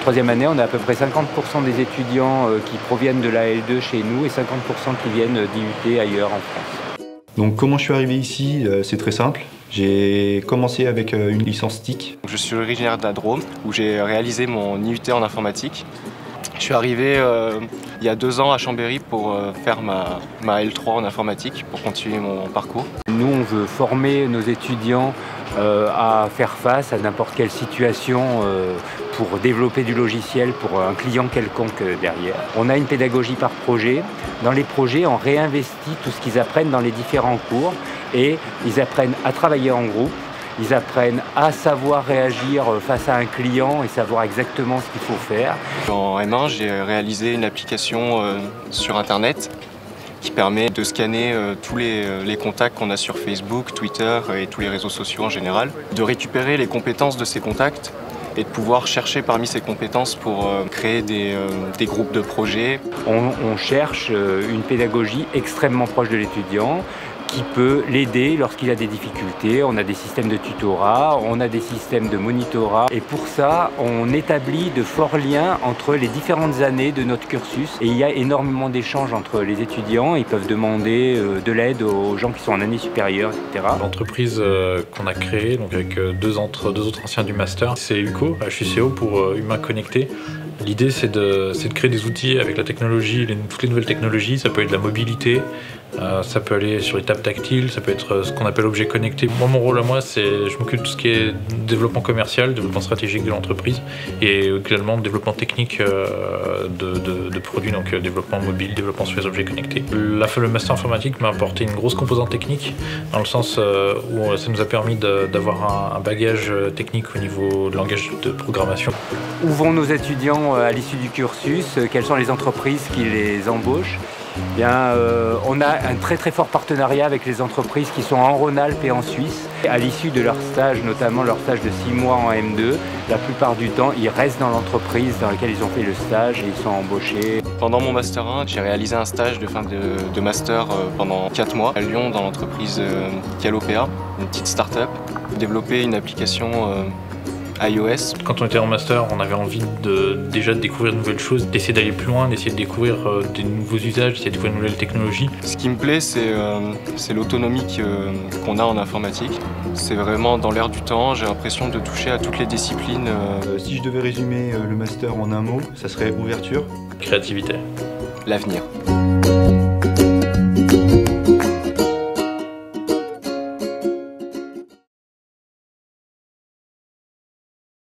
troisième année, on a à peu près 50% des étudiants qui proviennent de la L2 chez nous et 50% qui viennent d'IUT ailleurs en France. Donc comment je suis arrivé ici, c'est très simple. J'ai commencé avec une licence TIC. Je suis originaire de la Drôme où j'ai réalisé mon IUT en informatique. Je suis arrivé il y a 2 ans à Chambéry pour faire ma L3 en informatique, pour continuer mon parcours. Nous, on veut former nos étudiants à faire face à n'importe quelle situation pour développer du logiciel pour un client quelconque derrière. On a une pédagogie par projet. Dans les projets, on réinvestit tout ce qu'ils apprennent dans les différents cours et ils apprennent à travailler en groupe. Ils apprennent à savoir réagir face à un client et savoir exactement ce qu'il faut faire. En M1, j'ai réalisé une application sur Internet qui permet de scanner tous les contacts qu'on a sur Facebook, Twitter et tous les réseaux sociaux en général, de récupérer les compétences de ces contacts et de pouvoir chercher parmi ces compétences pour créer des groupes de projets. On cherche une pédagogie extrêmement proche de l'étudiant, qui peut l'aider lorsqu'il a des difficultés. On a des systèmes de tutorat, on a des systèmes de monitorat et pour ça, on établit de forts liens entre les différentes années de notre cursus et il y a énormément d'échanges entre les étudiants. Ils peuvent demander de l'aide aux gens qui sont en année supérieure, etc. L'entreprise qu'on a créée donc avec deux autres anciens du master, c'est UCO, HUCO pour Humains Connectés. L'idée, c'est de créer des outils avec la technologie, toutes les nouvelles technologies. Ça peut être de la mobilité, ça peut aller sur les tables tactiles, ça peut être ce qu'on appelle objet connecté. Moi, mon rôle à moi, c'est je m'occupe de tout ce qui est développement commercial, développement stratégique de l'entreprise et également développement technique de produits, donc développement mobile, développement sur les objets connectés. Le master informatique m'a apporté une grosse composante technique dans le sens où ça nous a permis d'avoir un bagage technique au niveau de langage de programmation. Où vont nos étudiants à l'issue du cursus? Quelles sont les entreprises qui les embauchent? Bien, on a un très fort partenariat avec les entreprises qui sont en Rhône-Alpes et en Suisse. À l'issue de leur stage, notamment leur stage de 6 mois en M2, la plupart du temps, ils restent dans l'entreprise dans laquelle ils ont fait le stage et ils sont embauchés. Pendant mon Master 1, j'ai réalisé un stage de fin de Master pendant 4 mois à Lyon dans l'entreprise Calopea, une petite start-up. Développer une application iOS. Quand on était en master, on avait envie déjà de découvrir de nouvelles choses, d'essayer d'aller plus loin, d'essayer de découvrir des nouveaux usages, d'essayer de découvrir de nouvelles technologies. Ce qui me plaît, c'est l'autonomie qu'on a en informatique. C'est vraiment dans l'air du temps, j'ai l'impression de toucher à toutes les disciplines. Si je devais résumer le master en un mot, ça serait ouverture. Créativité. L'avenir.